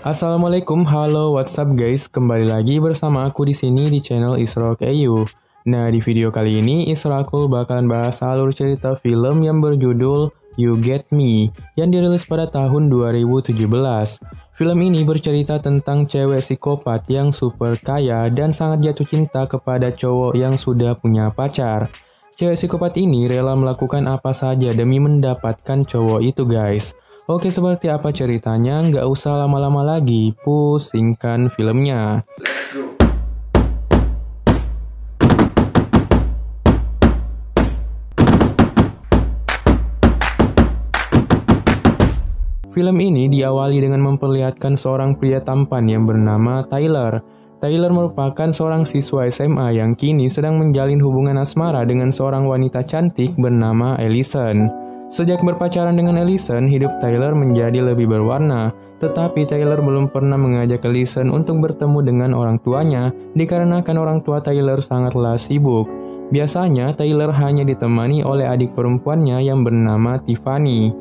Assalamualaikum, halo, what's up guys? Kembali lagi bersama aku di sini di channel Isrok EU. Nah, di video kali ini Israkul bakalan bahas alur cerita film yang berjudul You Get Me yang dirilis pada tahun 2017. Film ini bercerita tentang cewek psikopat yang super kaya dan sangat jatuh cinta kepada cowok yang sudah punya pacar. Cewek psikopat ini rela melakukan apa saja demi mendapatkan cowok itu guys. Oke, seperti apa ceritanya? Nggak usah lama-lama lagi, pusingkan filmnya. Film ini diawali dengan memperlihatkan seorang pria tampan yang bernama Tyler. Tyler merupakan seorang siswa SMA yang kini sedang menjalin hubungan asmara dengan seorang wanita cantik bernama Allison. Sejak berpacaran dengan Allison, hidup Tyler menjadi lebih berwarna. Tetapi Tyler belum pernah mengajak Allison untuk bertemu dengan orang tuanya dikarenakan orang tua Tyler sangatlah sibuk. Biasanya Tyler hanya ditemani oleh adik perempuannya yang bernama Tiffany.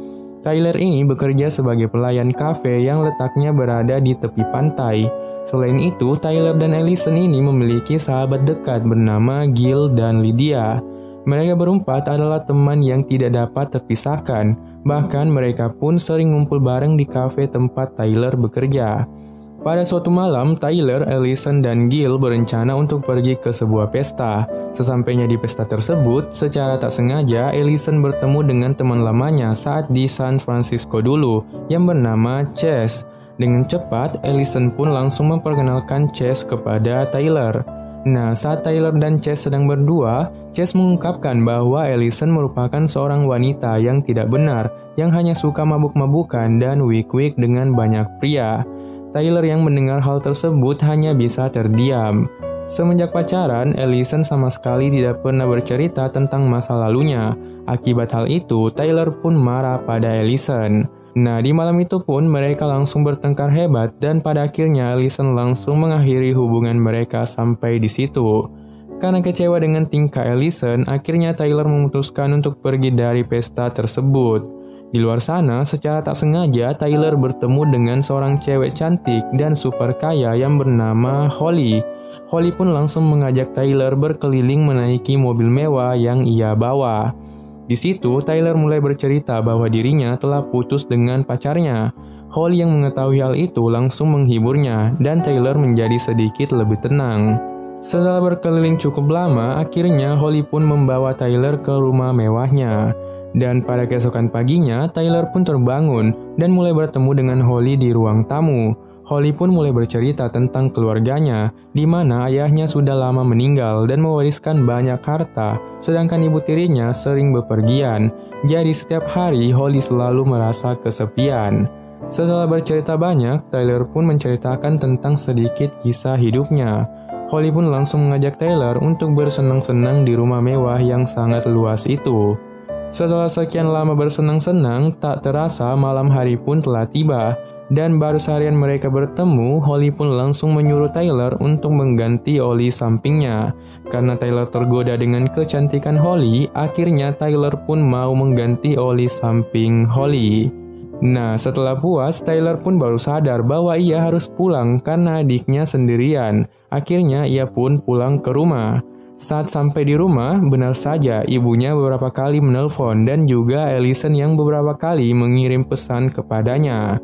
Tyler ini bekerja sebagai pelayan kafe yang letaknya berada di tepi pantai. Selain itu, Tyler dan Allison ini memiliki sahabat dekat bernama Gil dan Lydia. Mereka berempat adalah teman yang tidak dapat terpisahkan, bahkan mereka pun sering ngumpul bareng di kafe tempat Tyler bekerja. Pada suatu malam, Tyler, Allison, dan Gil berencana untuk pergi ke sebuah pesta. Sesampainya di pesta tersebut, secara tak sengaja Allison bertemu dengan teman lamanya saat di San Francisco dulu, yang bernama Chase. Dengan cepat, Allison pun langsung memperkenalkan Chase kepada Tyler. Nah, saat Tyler dan Chase sedang berdua, Chase mengungkapkan bahwa Allison merupakan seorang wanita yang tidak benar, yang hanya suka mabuk-mabukan dan wik-wik dengan banyak pria. Tyler yang mendengar hal tersebut hanya bisa terdiam. Semenjak pacaran, Allison sama sekali tidak pernah bercerita tentang masa lalunya. Akibat hal itu, Tyler pun marah pada Allison. Nah, di malam itu pun mereka langsung bertengkar hebat dan pada akhirnya Allison langsung mengakhiri hubungan mereka sampai di situ. Karena kecewa dengan tingkah Allison, akhirnya Tyler memutuskan untuk pergi dari pesta tersebut. Di luar sana, secara tak sengaja Tyler bertemu dengan seorang cewek cantik dan super kaya yang bernama Holly. Holly pun langsung mengajak Tyler berkeliling menaiki mobil mewah yang ia bawa. Di situ, Tyler mulai bercerita bahwa dirinya telah putus dengan pacarnya. Holly yang mengetahui hal itu langsung menghiburnya, dan Tyler menjadi sedikit lebih tenang. Setelah berkeliling cukup lama, akhirnya Holly pun membawa Tyler ke rumah mewahnya. Dan pada keesokan paginya, Tyler pun terbangun dan mulai bertemu dengan Holly di ruang tamu. Holly pun mulai bercerita tentang keluarganya, di mana ayahnya sudah lama meninggal dan mewariskan banyak harta, sedangkan ibu tirinya sering bepergian. Jadi setiap hari Holly selalu merasa kesepian. Setelah bercerita banyak, Tyler pun menceritakan tentang sedikit kisah hidupnya. Holly pun langsung mengajak Tyler untuk bersenang-senang di rumah mewah yang sangat luas itu. Setelah sekian lama bersenang-senang, tak terasa malam hari pun telah tiba. Dan baru seharian mereka bertemu, Holly pun langsung menyuruh Tyler untuk mengganti oli sampingnya. Karena Tyler tergoda dengan kecantikan Holly, akhirnya Tyler pun mau mengganti oli samping Holly. Nah, setelah puas, Tyler pun baru sadar bahwa ia harus pulang karena adiknya sendirian. Akhirnya ia pun pulang ke rumah. Saat sampai di rumah, benar saja ibunya beberapa kali menelpon dan juga Allison yang beberapa kali mengirim pesan kepadanya.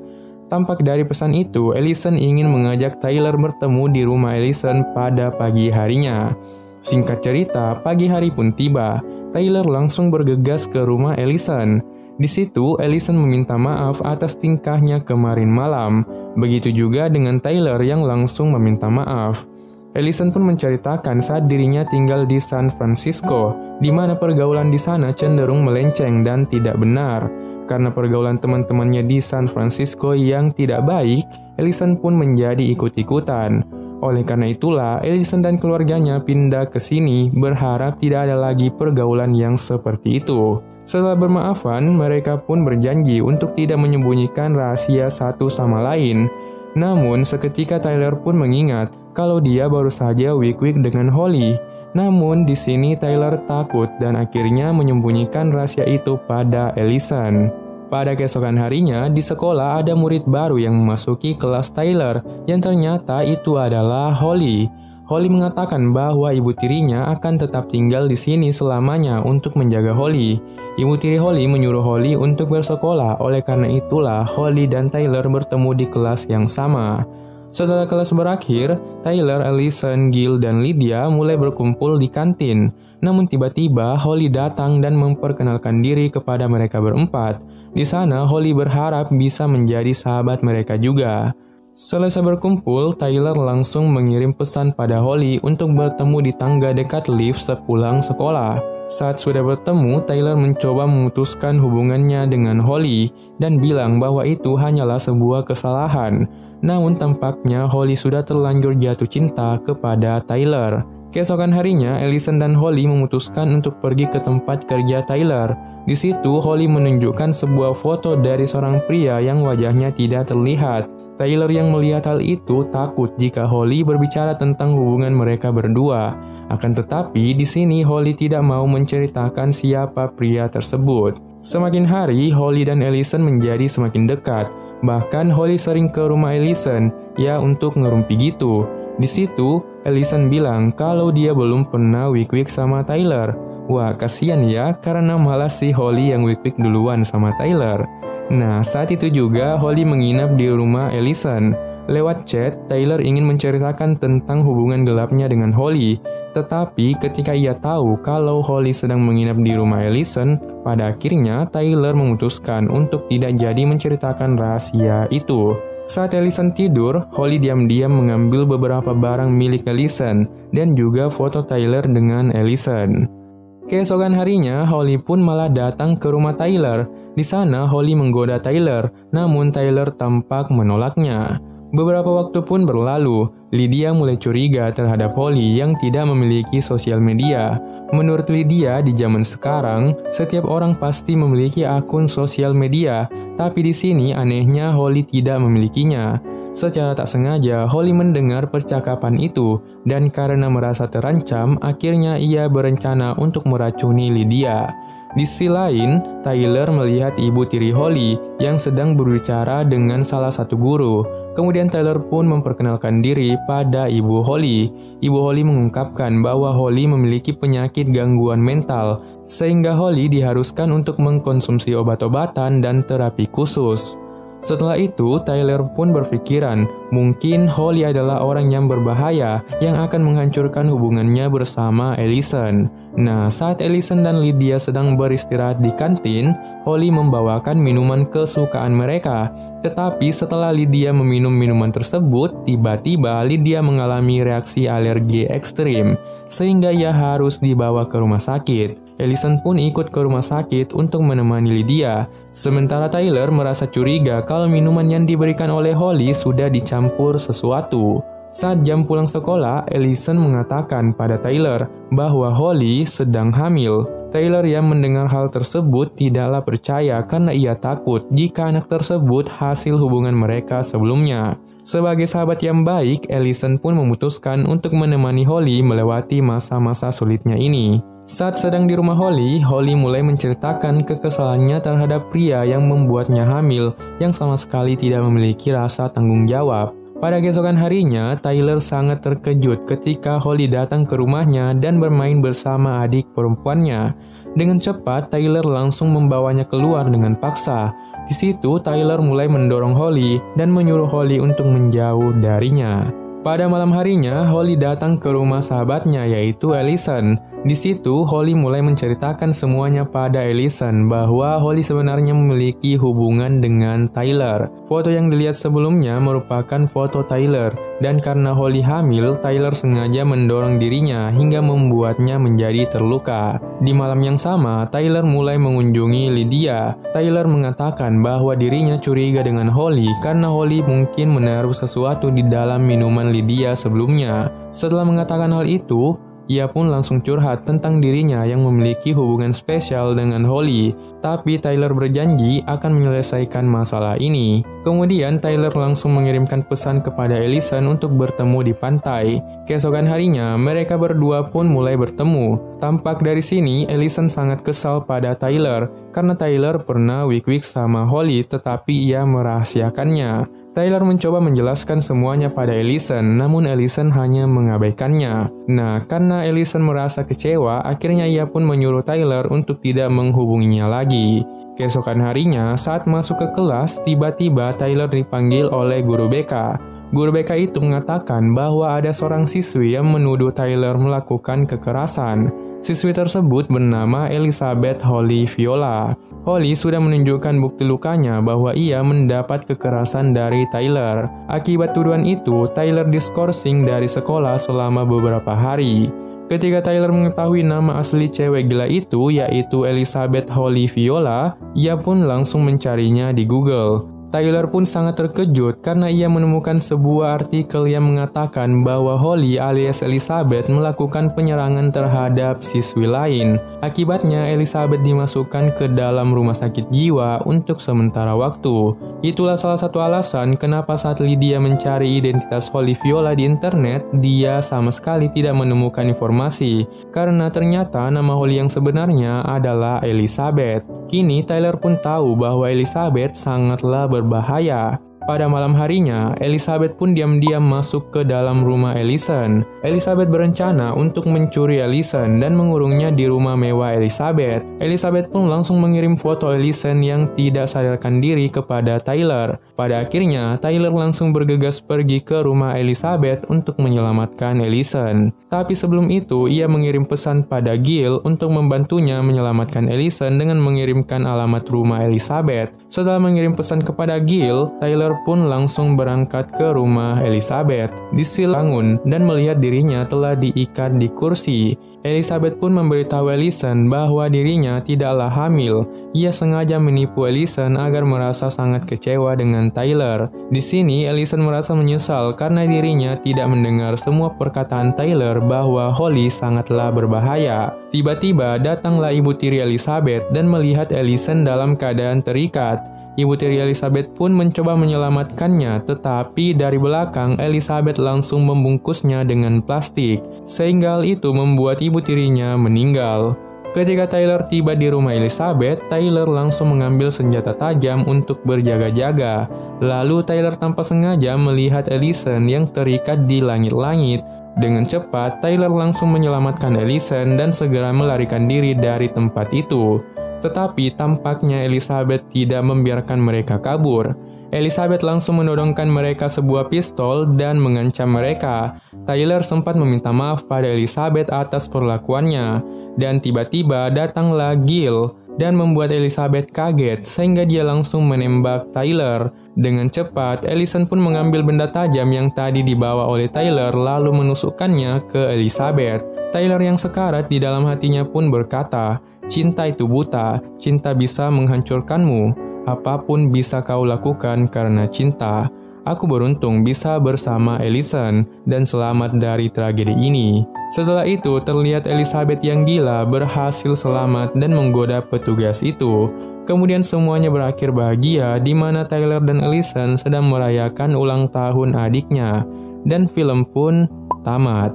Tampak dari pesan itu, Allison ingin mengajak Tyler bertemu di rumah Allison pada pagi harinya. Singkat cerita, pagi hari pun tiba. Tyler langsung bergegas ke rumah Allison. Di situ, Allison meminta maaf atas tingkahnya kemarin malam. Begitu juga dengan Tyler yang langsung meminta maaf. Allison pun menceritakan saat dirinya tinggal di San Francisco, di mana pergaulan di sana cenderung melenceng dan tidak benar. Karena pergaulan teman-temannya di San Francisco yang tidak baik, Allison pun menjadi ikut-ikutan. Oleh karena itulah, Allison dan keluarganya pindah ke sini berharap tidak ada lagi pergaulan yang seperti itu. Setelah bermaafan, mereka pun berjanji untuk tidak menyembunyikan rahasia satu sama lain. Namun, seketika Tyler pun mengingat kalau dia baru saja wik-wik dengan Holly. Namun di sini Tyler takut dan akhirnya menyembunyikan rahasia itu pada Allison. Pada keesokan harinya, di sekolah ada murid baru yang memasuki kelas Tyler, yang ternyata itu adalah Holly. Holly mengatakan bahwa ibu tirinya akan tetap tinggal di sini selamanya untuk menjaga Holly. Ibu tiri Holly menyuruh Holly untuk bersekolah, oleh karena itulah Holly dan Tyler bertemu di kelas yang sama. Setelah kelas berakhir, Tyler, Allison, Gil, dan Lydia mulai berkumpul di kantin. Namun tiba-tiba Holly datang dan memperkenalkan diri kepada mereka berempat. Di sana, Holly berharap bisa menjadi sahabat mereka juga. Selesai berkumpul, Tyler langsung mengirim pesan pada Holly untuk bertemu di tangga dekat lift sepulang sekolah. Saat sudah bertemu, Tyler mencoba memutuskan hubungannya dengan Holly dan bilang bahwa itu hanyalah sebuah kesalahan. Namun tampaknya Holly sudah terlanjur jatuh cinta kepada Tyler. Keesokan harinya, Allison dan Holly memutuskan untuk pergi ke tempat kerja Tyler. Di situ, Holly menunjukkan sebuah foto dari seorang pria yang wajahnya tidak terlihat. Tyler yang melihat hal itu takut jika Holly berbicara tentang hubungan mereka berdua. Akan tetapi, di sini Holly tidak mau menceritakan siapa pria tersebut. Semakin hari, Holly dan Allison menjadi semakin dekat. Bahkan Holly sering ke rumah Allison, ya untuk ngerumpi gitu. Di situ, Allison bilang kalau dia belum pernah wik-wik sama Tyler. Wah, kasihan ya, karena malah si Holly yang wik-wik duluan sama Tyler. Nah, saat itu juga Holly menginap di rumah Allison. Lewat chat, Tyler ingin menceritakan tentang hubungan gelapnya dengan Holly. Tetapi ketika ia tahu kalau Holly sedang menginap di rumah Allison, pada akhirnya Tyler memutuskan untuk tidak jadi menceritakan rahasia itu. Saat Allison tidur, Holly diam-diam mengambil beberapa barang milik Allison dan juga foto Tyler dengan Allison. Keesokan harinya, Holly pun malah datang ke rumah Tyler. Di sana, Holly menggoda Tyler, namun Tyler tampak menolaknya. Beberapa waktu pun berlalu, Lydia mulai curiga terhadap Holly yang tidak memiliki sosial media. Menurut Lydia, di zaman sekarang, setiap orang pasti memiliki akun sosial media, tapi di sini anehnya Holly tidak memilikinya. Secara tak sengaja, Holly mendengar percakapan itu, dan karena merasa terancam, akhirnya ia berencana untuk meracuni Lydia. Di sisi lain, Tyler melihat ibu tiri Holly yang sedang berbicara dengan salah satu guru. Kemudian Tyler pun memperkenalkan diri pada ibu Holly. Ibu Holly mengungkapkan bahwa Holly memiliki penyakit gangguan mental, sehingga Holly diharuskan untuk mengkonsumsi obat-obatan dan terapi khusus. Setelah itu, Tyler pun berpikiran mungkin Holly adalah orang yang berbahaya yang akan menghancurkan hubungannya bersama Allison. Nah, saat Allison dan Lydia sedang beristirahat di kantin, Holly membawakan minuman kesukaan mereka. Tetapi setelah Lydia meminum minuman tersebut, tiba-tiba Lydia mengalami reaksi alergi ekstrim, sehingga ia harus dibawa ke rumah sakit. Allison pun ikut ke rumah sakit untuk menemani Lydia. Sementara Tyler merasa curiga kalau minuman yang diberikan oleh Holly sudah dicampur sesuatu. Saat jam pulang sekolah, Allison mengatakan pada Tyler bahwa Holly sedang hamil. Tyler yang mendengar hal tersebut tidaklah percaya karena ia takut jika anak tersebut hasil hubungan mereka sebelumnya. Sebagai sahabat yang baik, Allison pun memutuskan untuk menemani Holly melewati masa-masa sulitnya ini. Saat sedang di rumah Holly, Holly mulai menceritakan kekesalannya terhadap pria yang membuatnya hamil yang sama sekali tidak memiliki rasa tanggung jawab. Pada keesokan harinya, Tyler sangat terkejut ketika Holly datang ke rumahnya dan bermain bersama adik perempuannya. Dengan cepat, Tyler langsung membawanya keluar dengan paksa. Di situ, Tyler mulai mendorong Holly dan menyuruh Holly untuk menjauh darinya. Pada malam harinya, Holly datang ke rumah sahabatnya yaitu Allison. Di situ, Holly mulai menceritakan semuanya pada Allison bahwa Holly sebenarnya memiliki hubungan dengan Tyler. Foto yang dilihat sebelumnya merupakan foto Tyler, dan karena Holly hamil, Tyler sengaja mendorong dirinya hingga membuatnya menjadi terluka. Di malam yang sama, Tyler mulai mengunjungi Lydia. Tyler mengatakan bahwa dirinya curiga dengan Holly karena Holly mungkin menaruh sesuatu di dalam minuman Lydia sebelumnya. Setelah mengatakan hal itu, Ia pun langsung curhat tentang dirinya yang memiliki hubungan spesial dengan Holly. Tapi Tyler berjanji akan menyelesaikan masalah ini. Kemudian Tyler langsung mengirimkan pesan kepada Allison untuk bertemu di pantai. Keesokan harinya, mereka berdua pun mulai bertemu. Tampak dari sini, Allison sangat kesal pada Tyler karena Tyler pernah wik-wik sama Holly tetapi ia merahasiakannya. Tyler mencoba menjelaskan semuanya pada Allison, namun Allison hanya mengabaikannya. Nah, karena Allison merasa kecewa, akhirnya ia pun menyuruh Tyler untuk tidak menghubunginya lagi. Keesokan harinya, saat masuk ke kelas, tiba-tiba Tyler dipanggil oleh guru BK. Guru BK itu mengatakan bahwa ada seorang siswi yang menuduh Tyler melakukan kekerasan. Siswi tersebut bernama Elizabeth Holly Viola. Holly sudah menunjukkan bukti lukanya bahwa ia mendapat kekerasan dari Tyler. Akibat tuduhan itu, Tyler diskorsing dari sekolah selama beberapa hari. Ketika Tyler mengetahui nama asli cewek gila itu, yaitu Elizabeth Holly Viola, ia pun langsung mencarinya di Google. Tyler pun sangat terkejut karena ia menemukan sebuah artikel yang mengatakan bahwa Holly alias Elizabeth melakukan penyerangan terhadap siswi lain. Akibatnya Elizabeth dimasukkan ke dalam rumah sakit jiwa untuk sementara waktu. Itulah salah satu alasan kenapa saat Lydia mencari identitas Holly Viola di internet, dia sama sekali tidak menemukan informasi. Karena ternyata nama Holly yang sebenarnya adalah Elizabeth. Kini Tyler pun tahu bahwa Elizabeth sangatlah berbahaya. Pada malam harinya, Elizabeth pun diam-diam masuk ke dalam rumah Allison. Elizabeth berencana untuk mencuri Allison dan mengurungnya di rumah mewah Elizabeth. Elizabeth pun langsung mengirim foto Allison yang tidak sadarkan diri kepada Tyler. Pada akhirnya, Tyler langsung bergegas pergi ke rumah Elizabeth untuk menyelamatkan Allison. Tapi sebelum itu, ia mengirim pesan pada Gil untuk membantunya menyelamatkan Allison dengan mengirimkan alamat rumah Elizabeth. Setelah mengirim pesan kepada Gil, Tyler pun langsung berangkat ke rumah Elizabeth. Disil bangun dan melihat dirinya telah diikat di kursi. Elizabeth pun memberitahu Allison bahwa dirinya tidaklah hamil. Ia sengaja menipu Allison agar merasa sangat kecewa dengan Tyler. Di sini, Allison merasa menyesal karena dirinya tidak mendengar semua perkataan Tyler bahwa Holly sangatlah berbahaya. Tiba-tiba datanglah ibu tiri Elizabeth dan melihat Allison dalam keadaan terikat. Ibu tiri Elizabeth pun mencoba menyelamatkannya, tetapi dari belakang Elizabeth langsung membungkusnya dengan plastik, sehingga hal itu membuat ibu tirinya meninggal. Ketika Tyler tiba di rumah Elizabeth, Tyler langsung mengambil senjata tajam untuk berjaga-jaga. Lalu Tyler tanpa sengaja melihat Allison yang terikat di langit-langit. Dengan cepat, Tyler langsung menyelamatkan Allison dan segera melarikan diri dari tempat itu. Tetapi tampaknya Elizabeth tidak membiarkan mereka kabur. Elizabeth langsung menodongkan mereka sebuah pistol dan mengancam mereka. Tyler sempat meminta maaf pada Elizabeth atas perlakuannya. Dan tiba-tiba datanglah Gil dan membuat Elizabeth kaget sehingga dia langsung menembak Tyler. Dengan cepat, Allison pun mengambil benda tajam yang tadi dibawa oleh Tyler lalu menusukkannya ke Elizabeth. Tyler yang sekarat di dalam hatinya pun berkata, "Cinta itu buta, cinta bisa menghancurkanmu. Apapun bisa kau lakukan karena cinta. Aku beruntung bisa bersama Allison dan selamat dari tragedi ini." Setelah itu, terlihat Elizabeth yang gila berhasil selamat dan menggoda petugas itu. Kemudian semuanya berakhir bahagia di mana Tyler dan Allison sedang merayakan ulang tahun adiknya. Dan film pun tamat.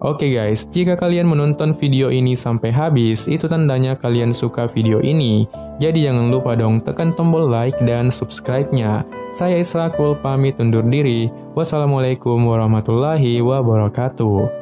Oke guys, jika kalian menonton video ini sampai habis, itu tandanya kalian suka video ini. Jadi jangan lupa dong tekan tombol like dan subscribe-nya. Saya Israkul pamit undur diri. Wassalamualaikum warahmatullahi wabarakatuh.